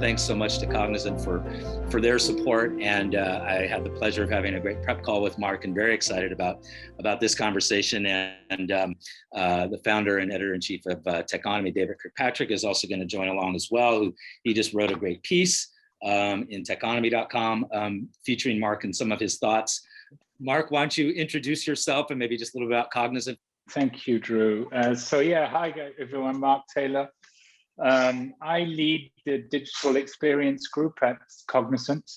thanks so much to Cognizant for their support. And I had the pleasure of having a great prep call with Mark, and very excited about this conversation. And the founder and editor-in-chief of Techonomy, David Kirkpatrick, is also going to join along as well. He just wrote a great piece in techonomy.com featuring Mark and some of his thoughts. Mark, why don't you introduce yourself and maybe just a little bit about Cognizant? Thank you, Drew. Hi everyone, Mark Taylor. I lead the digital experience group at Cognizant.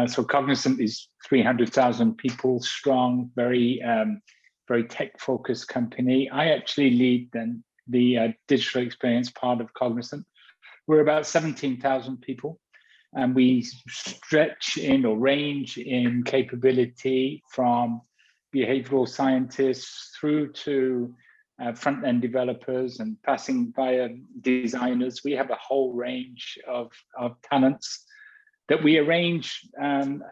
So Cognizant is 300,000 people strong, very tech-focused company. I actually lead then the digital experience part of Cognizant. We're about 17,000 people, and we stretch in or range in capability from behavioral scientists through to front-end developers and passing via designers. We have a whole range of talents that we arrange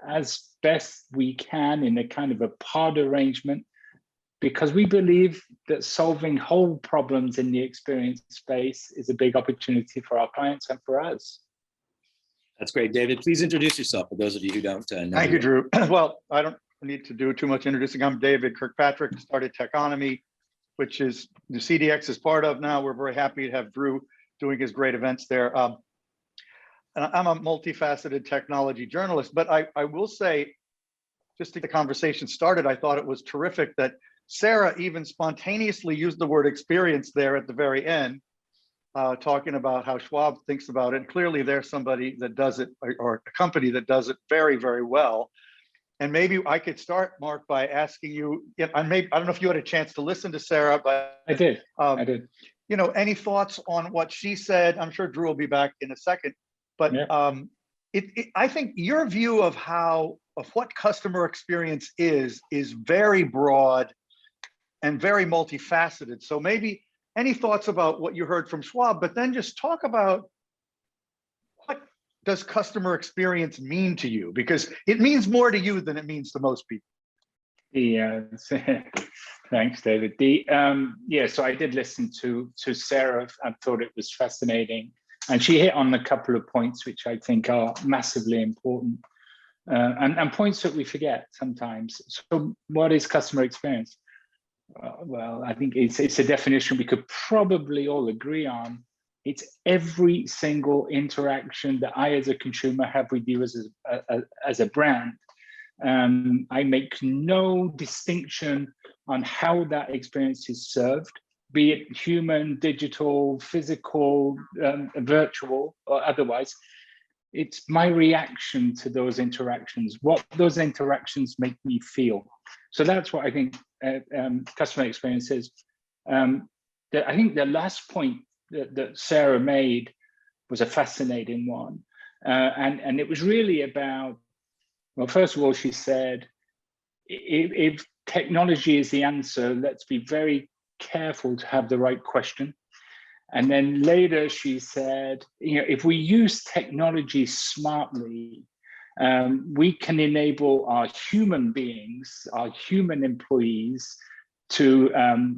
as best we can in a kind of a pod arrangement, because we believe that solving whole problems in the experience space is a big opportunity for our clients and for us. That's great. David, please introduce yourself for those of you who don't know. Thank you, Drew. Well, I don't need to do too much introducing. I'm David Kirkpatrick, started Techonomy, which is the CDX is part of now. We're very happy to have Drew doing his great events there. And I'm a multifaceted technology journalist, but I will say, just to get the conversation started, I thought it was terrific that Sarah even spontaneously used the word experience there at the very end, talking about how Schwab thinks about it. And clearly there's somebody that does it, or a company that does it very, very well. And maybe I could start, Mark, by asking you, I don't know if you had a chance to listen to Sarah, but I did. I did. You know, any thoughts on what she said? I'm sure Drew will be back in a second, but yeah. I think your view of what customer experience is very broad and very multifaceted. So maybe any thoughts about what you heard from Schwab, but then just talk about what does customer experience mean to you? Because it means more to you than it means to most people. Yeah, thanks, David. So I did listen to Sarah. I thought it was fascinating, and she hit on a couple of points which I think are massively important, and points that we forget sometimes. So, what is customer experience? Well, I think it's a definition we could probably all agree on. It's every single interaction that I, as a consumer, have with you as a brand. I make no distinction on how that experience is served, be it human, digital, physical, virtual, or otherwise. It's my reaction to those interactions, what those interactions make me feel. So that's what I think customer experience is. I think the last point that Sarah made was a fascinating one. And it was really about, well, first of all, she said, if technology is the answer, let's be very careful to have the right question. And then later she said, if we use technology smartly, we can enable our human beings, our human employees, to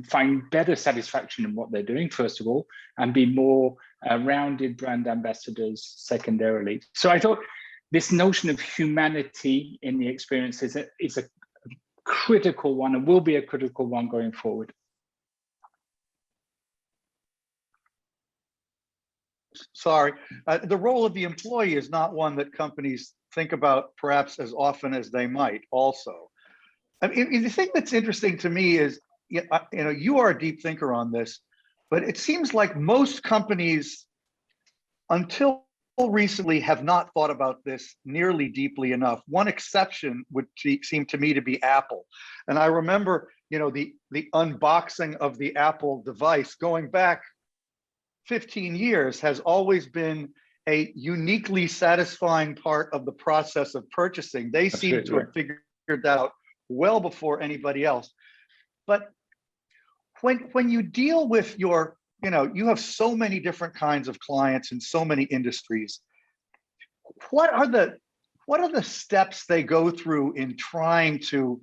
find better satisfaction in what they're doing, first of all, and be more rounded brand ambassadors secondarily. So I thought this notion of humanity in the experience is a critical one, and will be a critical one going forward. Sorry, the role of the employee is not one that companies think about perhaps as often as they might also. I mean, the thing that's interesting to me is, you are a deep thinker on this, but it seems like most companies, until recently, have not thought about this nearly deeply enough. One exception would seem to me to be Apple. And I remember, the unboxing of the Apple device going back 15 years has always been a uniquely satisfying part of the process of purchasing. They seem to have figured that out well before anybody else. But when you deal with you have so many different kinds of clients in so many industries, what are the steps they go through in trying to,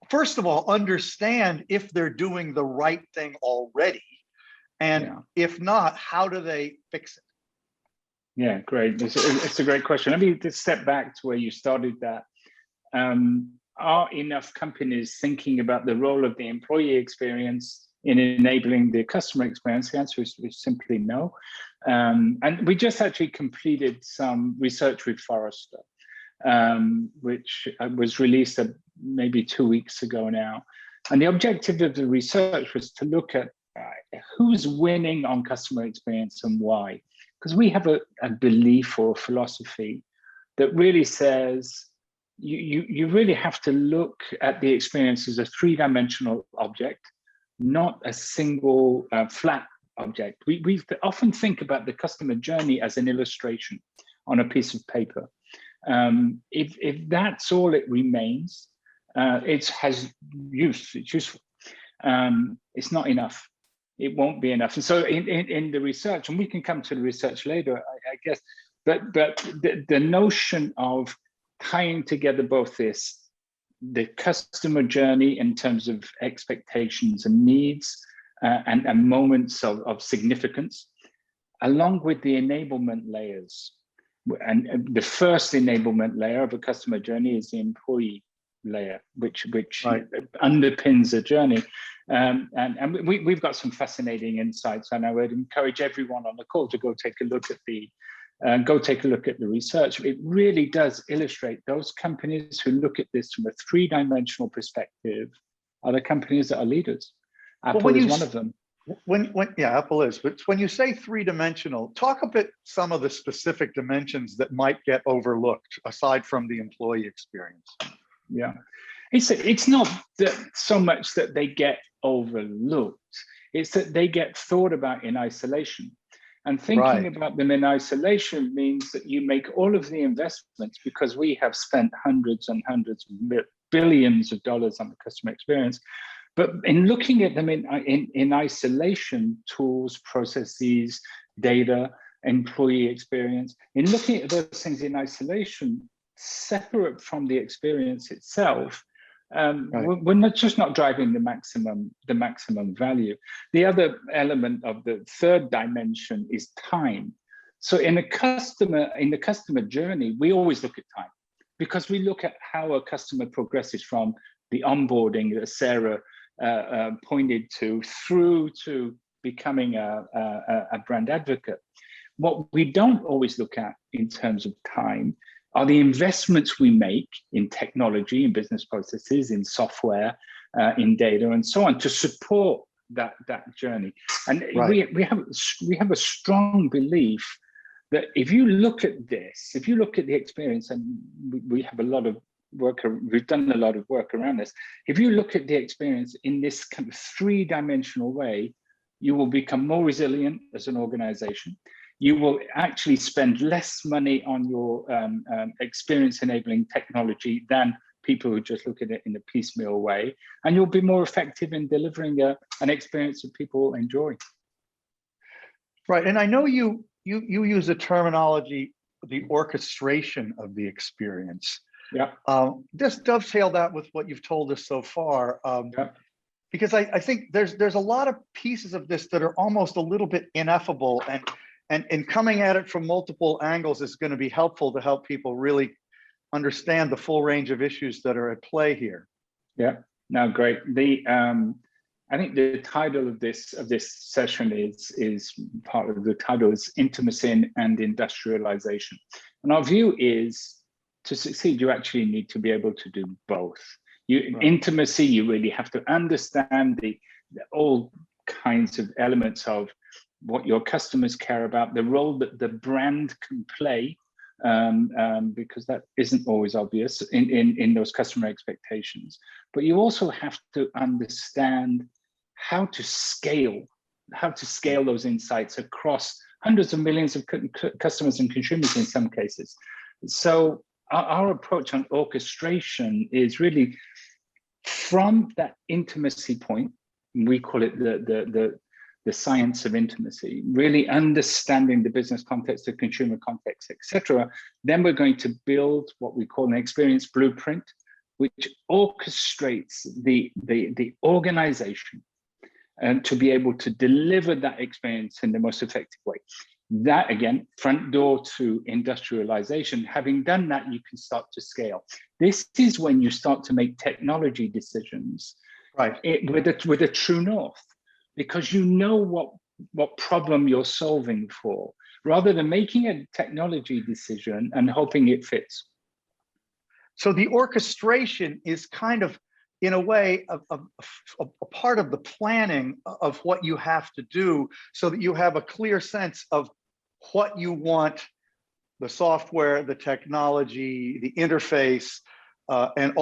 first of all, understand if they're doing the right thing already? And if not, how do they fix it? Yeah, great. It's a great question. Let me just step back to where you started that. Are enough companies thinking about the role of the employee experience in enabling the customer experience? The answer is simply no. And we just actually completed some research with Forrester, which was released maybe 2 weeks ago now. And the objective of the research was to look at who's winning on customer experience and why. Because we have a belief or a philosophy that really says you really have to look at the experience as a three-dimensional object, not a single flat object. We often think about the customer journey as an illustration on a piece of paper. If that's all it remains, it has use, it's useful. It's not enough. It won't be enough. And so in the research, and we can come to the research later, I guess, but the notion of tying together both the customer journey in terms of expectations and needs and moments of significance, along with the enablement layers. And the first enablement layer of a customer journey is the employee layer, which right. underpins the journey. And we've got some fascinating insights, and I would encourage everyone on the call to go take a look at the research. It really does illustrate those companies who look at this from a three-dimensional perspective are the companies that are leaders. Apple is one of them. Yeah, Apple is. But when you say three-dimensional, talk a bit some of the specific dimensions that might get overlooked aside from the employee experience. Yeah, it's not that so much that they get overlooked. It's that they get thought about in isolation. And thinking about them in isolation means that you make all of the investments, because we have spent hundreds and hundreds of billions of dollars on the customer experience. But in looking at them in isolation, tools, processes, data, employee experience, in looking at those things in isolation, separate from the experience itself, we're not driving the maximum value. The other element of the third dimension is time. So in the customer journey, we always look at time, because we look at how a customer progresses from the onboarding that Sarah pointed to through to becoming a brand advocate. What we don't always look at in terms of time are the investments we make in technology, in business processes, in software, in data, and so on, to support that journey. And we have a strong belief that if you look at this, if you look at the experience, and we have a lot of work, we've done a lot of work around this. If you look at the experience in this kind of three-dimensional way, you will become more resilient as an organization. You will actually spend less money on your experience enabling technology than people who just look at it in a piecemeal way, and you'll be more effective in delivering an experience that people enjoy. Right, and I know you use the terminology, the orchestration of the experience. Yeah. Just dovetail that with what you've told us so far, because I think there's a lot of pieces of this that are almost a little bit ineffable, and coming at it from multiple angles is going to be helpful to help people really understand the full range of issues that are at play here. Yeah, no, great. I think the title of this session is part of the title is Intimacy and Industrialization. And our view is, to succeed, you actually need to be able to do both. Intimacy, you really have to understand all kinds of elements of what your customers care about, the role that the brand can play, because that isn't always obvious in those customer expectations. But you also have to understand how to scale those insights across hundreds of millions of customers and consumers in some cases. So our approach on orchestration is really from that intimacy point. We call it the science of intimacy, really understanding the business context, the consumer context, etc. Then we're going to build what we call an experience blueprint, which orchestrates the organization and to be able to deliver that experience in the most effective way. That again, front door to industrialization. Having done that, you can start to scale. This is when you start to make technology decisions, right? With a true north, because you know what problem you're solving for, rather than making a technology decision and hoping it fits. So the orchestration is kind of, in a way, a part of the planning of what you have to do, so that you have a clear sense of what you want the software, the technology, the interface, and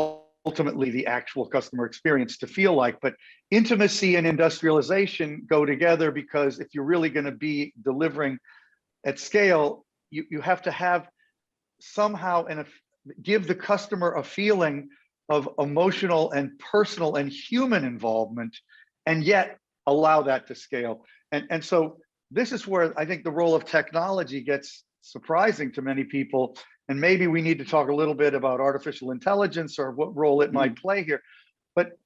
ultimately the actual customer experience to feel like. But intimacy and industrialization go together, because if you're really going to be delivering at scale, you have to have somehow give the customer a feeling of emotional and personal and human involvement, and yet allow that to scale. And so this is where I think the role of technology gets surprising to many people. And maybe we need to talk a little bit about artificial intelligence or what role it might play here. But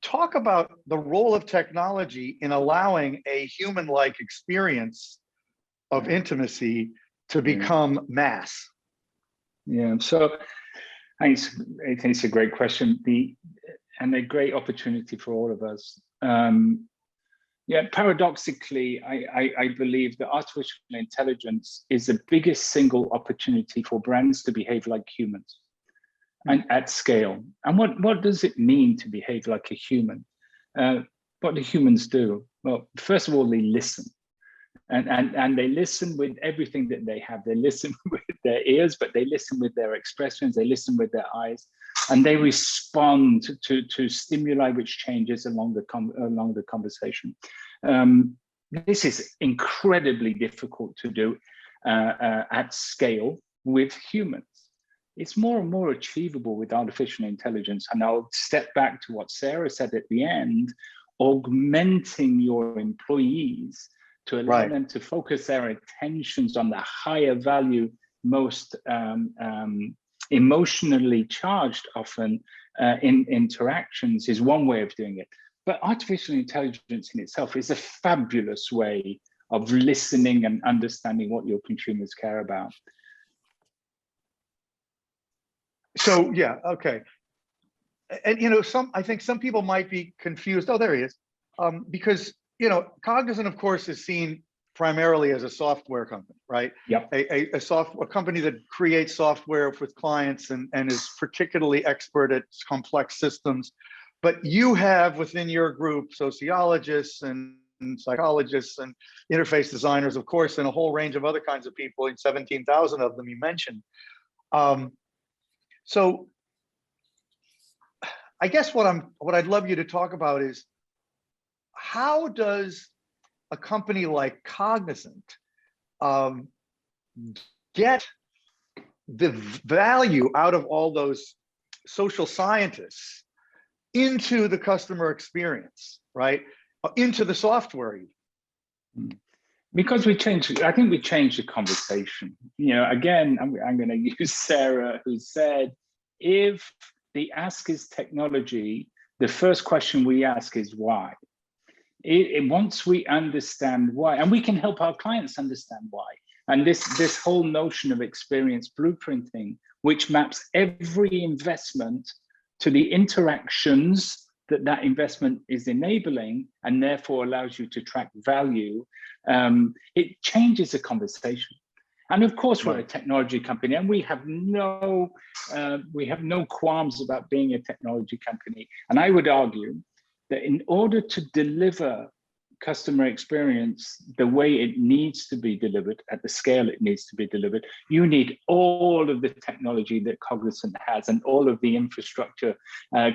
talk about the role of technology in allowing a human-like experience of intimacy to become mass. Yeah, so I think it's a great question, and a great opportunity for all of us. Yeah, paradoxically, I believe that artificial intelligence is the biggest single opportunity for brands to behave like humans, and at scale. And what does it mean to behave like a human? What do humans do? Well, first of all, they listen. And they listen with everything that they have. They listen with their ears, but they listen with their expressions, they listen with their eyes, and they respond to stimuli which changes along the conversation. This is incredibly difficult to do at scale with humans. It's more and more achievable with artificial intelligence. And I'll step back to what Sarah said at the end, augmenting your employees to allow them to focus their attentions on the higher value, most emotionally charged often in interactions is one way of doing it. But artificial intelligence in itself is a fabulous way of listening and understanding what your consumers care about. So, yeah, okay. And, I think some people might be confused. Oh, there he is. Because Cognizant, of course, is seen primarily as a software company, right? Yep. A company that creates software with clients and is particularly expert at complex systems. But you have within your group sociologists and psychologists and interface designers, of course, and a whole range of other kinds of people, and 17,000 of them you mentioned. So I guess what I'd love you to talk about is, how does a company like Cognizant get the value out of all those social scientists into the customer experience, right? Into the software? Because I think we changed the conversation. Again, I'm going to use Sarah, who said, if the ask is technology, the first question we ask is why. Once we understand why, and we can help our clients understand why, and this whole notion of experience blueprinting, which maps every investment to the interactions that investment is enabling, and therefore allows you to track value, it changes the conversation. And of course, we're a technology company, and we have no qualms about being a technology company. And I would argue that in order to deliver customer experience the way it needs to be delivered, at the scale it needs to be delivered, you need all of the technology that Cognizant has and all of the infrastructure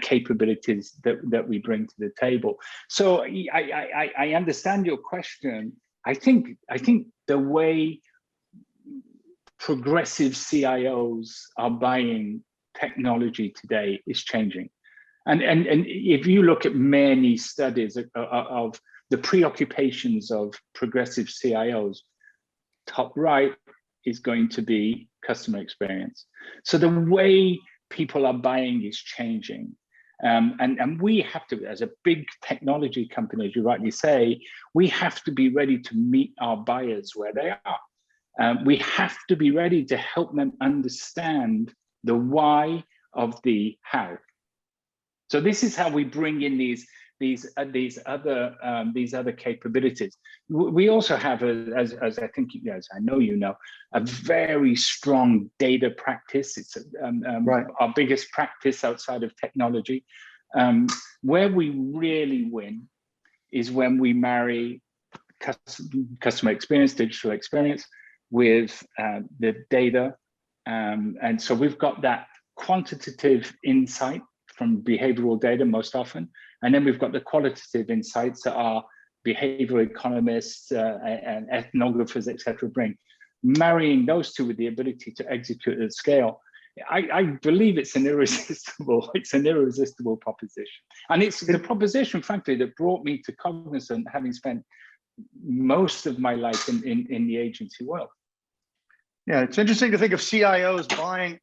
capabilities that we bring to the table. So I understand your question. I think the way progressive CIOs are buying technology today is changing. And if you look at many studies of the preoccupations of progressive CIOs, top right is going to be customer experience. So the way people are buying is changing. And we have to, as a big technology company, as you rightly say, we have to be ready to meet our buyers where they are. We have to be ready to help them understand the why of the how. So this is how we bring in these other capabilities. We also have, as I think, as I know you know, a very strong data practice. It's Right. our biggest practice outside of technology. Where we really win is when we marry customer experience, digital experience, with the data. And so we've got that quantitative insight from behavioral data most often. And then we've got the qualitative insights that our behavioral economists and ethnographers, et cetera, bring. Marrying those two with the ability to execute at scale, I believe it's an irresistible proposition. And it's the proposition, frankly, that brought me to Cognizant, having spent most of my life in the agency world. Yeah, it's interesting to think of CIOs buying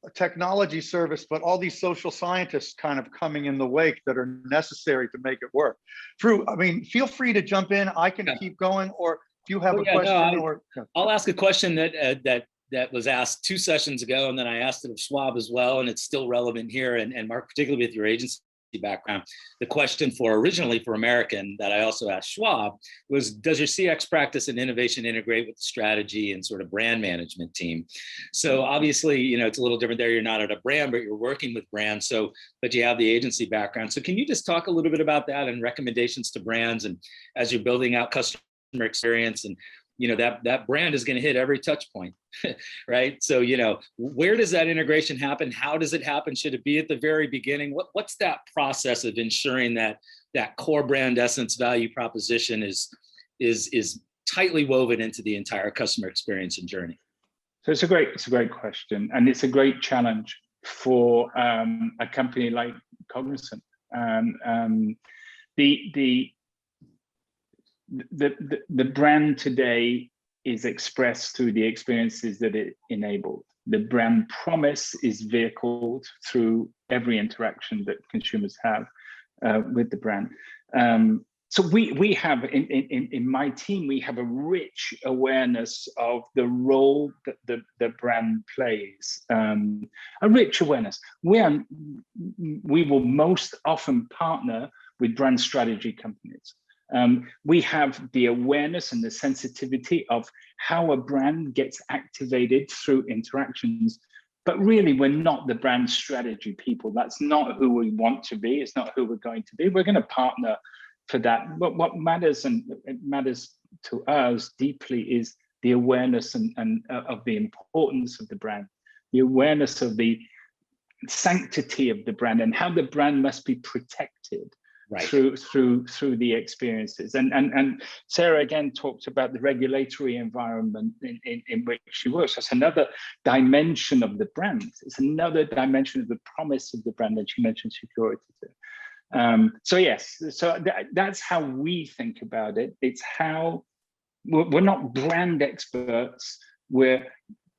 a technology service, but all these social scientists kind of coming in the wake that are necessary to make it work. Drew, I mean, feel free to jump in. I can keep going, or if you have a question. I'll ask a question that was asked 2 sessions ago, and then I asked it of Schwab as well, and it's still relevant here. And Mark, particularly with your agency background, the question originally for American that I also asked Schwab was, does your CX practice and innovation integrate with the strategy and sort of brand management team? So obviously, it's a little different there. You're not at a brand, but you're working with brands. So, but you have the agency background. So can you just talk a little bit about that and recommendations to brands, and as you're building out customer experience, and that brand is going to hit every touch point, right? So, where does that integration happen? How does it happen? Should it be at the very beginning? What's that process of ensuring that core brand essence value proposition is tightly woven into the entire customer experience and journey? So it's a great question, and it's a great challenge for a company like Cognizant. The brand today is expressed through the experiences that it enabled. The brand promise is vehicled through every interaction that consumers have with the brand. So we have in my team, we have a rich awareness of the role that the brand plays. A rich awareness. We will most often partner with brand strategy companies. We have the awareness and the sensitivity of how a brand gets activated through interactions, but really we're not the brand strategy people. That's not who we want to be. It's not who we're going to be. We're going to partner for that. But what matters, and it matters to us deeply, is the awareness and of the importance of the brand, the awareness of the sanctity of the brand and how the brand must be protected. Right. Through the experiences. And Sarah again talked about the regulatory environment in which she works. That's another dimension of the brand. It's another dimension of the promise of the brand, and she mentioned security too. So yes, that's how we think about it. It's how we're not brand experts, we're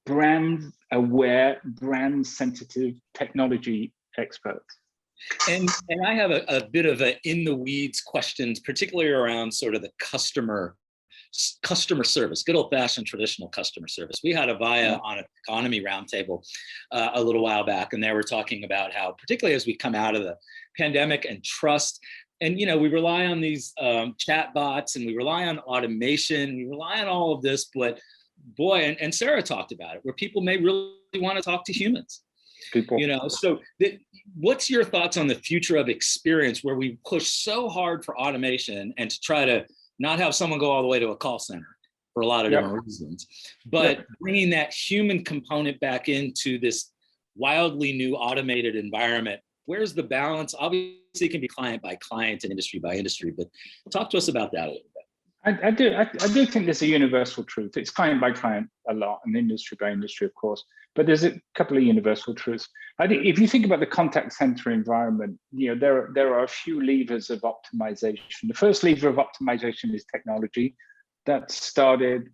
brand aware, brand sensitive technology experts. And I have a bit of a in the weeds questions, particularly around sort of the customer service, good old fashioned traditional customer service. We had Avaya on an economy roundtable a little while back, and they were talking about how, particularly as we come out of the pandemic and trust, and we rely on these chat bots, and we rely on automation, we rely on all of this, but boy, and Sarah talked about it, where people may really want to talk to humans. People. So what's your thoughts on the future of experience, where we push so hard for automation and to try to not have someone go all the way to a call center for a lot of different reasons, but bringing that human component back into this wildly new automated environment? Where's the balance? Obviously, it can be client by client and industry by industry, but talk to us about that a little bit. I do think there's a universal truth. It's client by client a lot, and industry by industry, of course. But there's a couple of universal truths. I think if you think about the contact center environment, there are a few levers of optimization. The first lever of optimization is technology. That started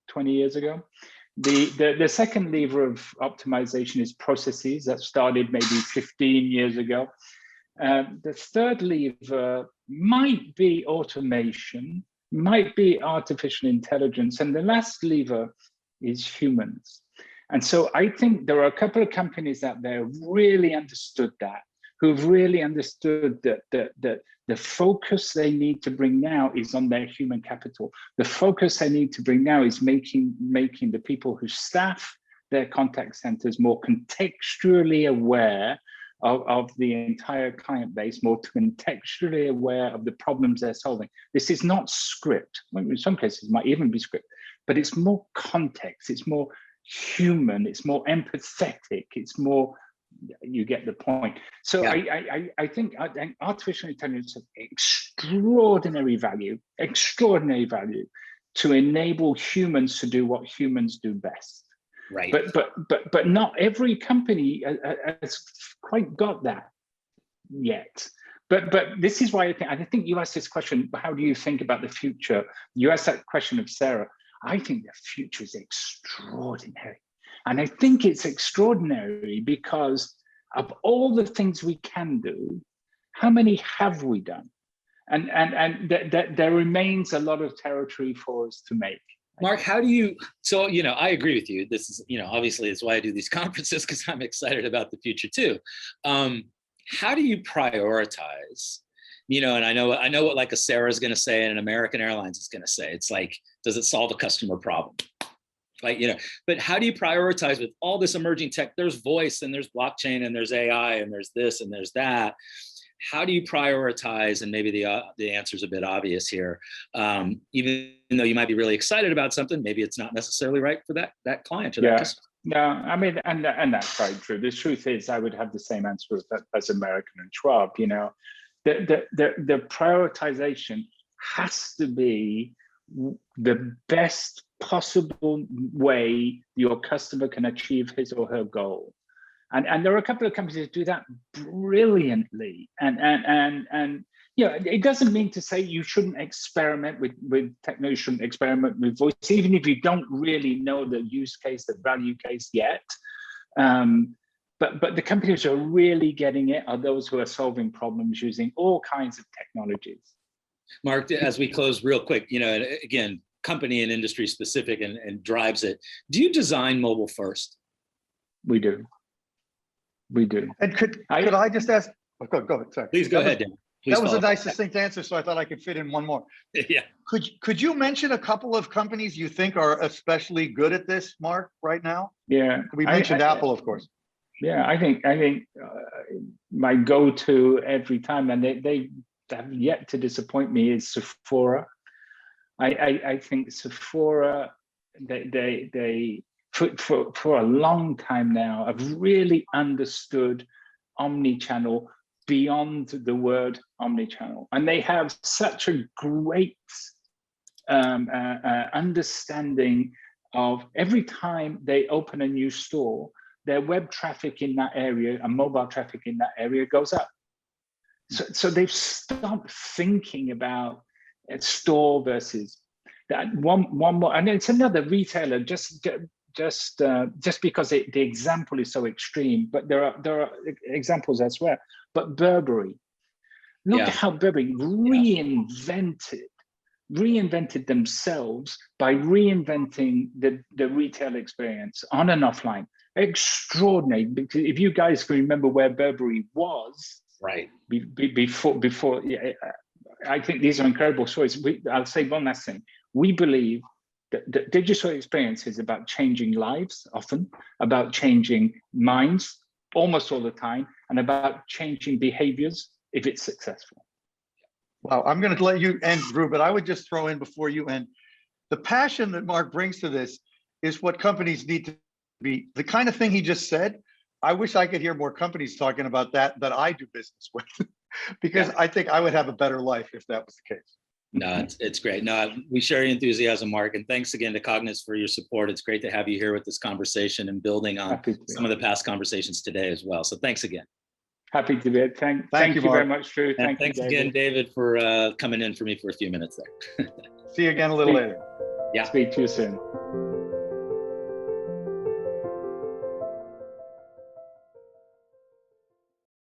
20 years ago. The second lever of optimization is processes. That started maybe 15 years ago. The third lever might be automation, might be artificial intelligence, and the last lever is humans. And so I think there are a couple of companies out there who really understood that, who've really understood that the focus they need to bring now is on their human capital. The focus they need to bring now is making the people who staff their contact centers more contextually aware of the entire client base, more contextually aware of the problems they're solving. This is not script. In some cases, it might even be script, but it's more context, it's more human, it's more empathetic, it's more, you get the point. So yeah. I think artificial intelligence has extraordinary value to enable humans to do what humans do best. Right. But not every company has quite got that yet. But this is why I think you asked this question, how do you think about the future? You asked that question of Sarah. I think the future is extraordinary. And I think it's extraordinary because of all the things we can do, how many have we done? And there remains a lot of territory for us to make. Mark, how do you, so, I agree with you. This is, obviously it's why I do these conferences, because I'm excited about the future too. How do you prioritize? And I know what like a Sarah's going to say and an American Airlines is going to say. It's like, does it solve a customer problem? Like, but how do you prioritize with all this emerging tech? There's voice and there's blockchain and there's AI and there's this and there's that. How do you prioritize? And maybe the answer is a bit obvious here. Even though you might be really excited about something, maybe it's not necessarily right for that client or that customer. No, I mean, and that's very true. The truth is, I would have the same answer as American and Schwab. The prioritization has to be the best possible way your customer can achieve his or her goal. And there are a couple of companies that do that brilliantly. And it doesn't mean to say you shouldn't experiment with technology, shouldn't experiment with voice, even if you don't really know the use case, the value case yet. But the companies who are really getting it are those who are solving problems using all kinds of technologies. Mark, as we close real quick, again, company and industry specific and drives it. Do you design mobile first? We do. And could I just ask? Oh, go ahead. Sorry. Please go ahead, Dan. That was a nice, succinct answer, so I thought I could fit in one more. Yeah. Could you mention a couple of companies you think are especially good at this, Mark, right now? Yeah. We mentioned Apple, of course. Yeah, I think my go-to every time, and they have yet to disappoint me, is Sephora. I think Sephora, they for a long time now have really understood omnichannel beyond the word omnichannel, and they have such a great understanding of every time they open a new store, their web traffic in that area and mobile traffic in that area goes up. So they've stopped thinking about store versus that one more, and it's another retailer just because the example is so extreme, but there are examples elsewhere. But Burberry, look at how Burberry reinvented themselves by reinventing the retail experience on and offline. Extraordinary, because if you guys can remember where Burberry was, right, before, I think these are incredible stories. I'll say one last thing. We believe that the digital experience is about changing lives, often about changing minds, almost all the time, and about changing behaviors if it's successful. Wow, I'm going to let you end, Drew, but I would just throw in before you end, the passion that Mark brings to this is what companies need to be. The kind of thing he just said, I wish I could hear more companies talking about that I do business with, because I think I would have a better life if that was the case. No, it's great. No, we share your enthusiasm, Mark, and thanks again to Cognis for your support. It's great to have you here with this conversation and building on some of the past conversations today as well. So thanks again. Happy to be here. Thank you very much, Drew. Thanks again, David, for coming in for me for a few minutes there. See you again a little later. Yeah. Speak to you soon.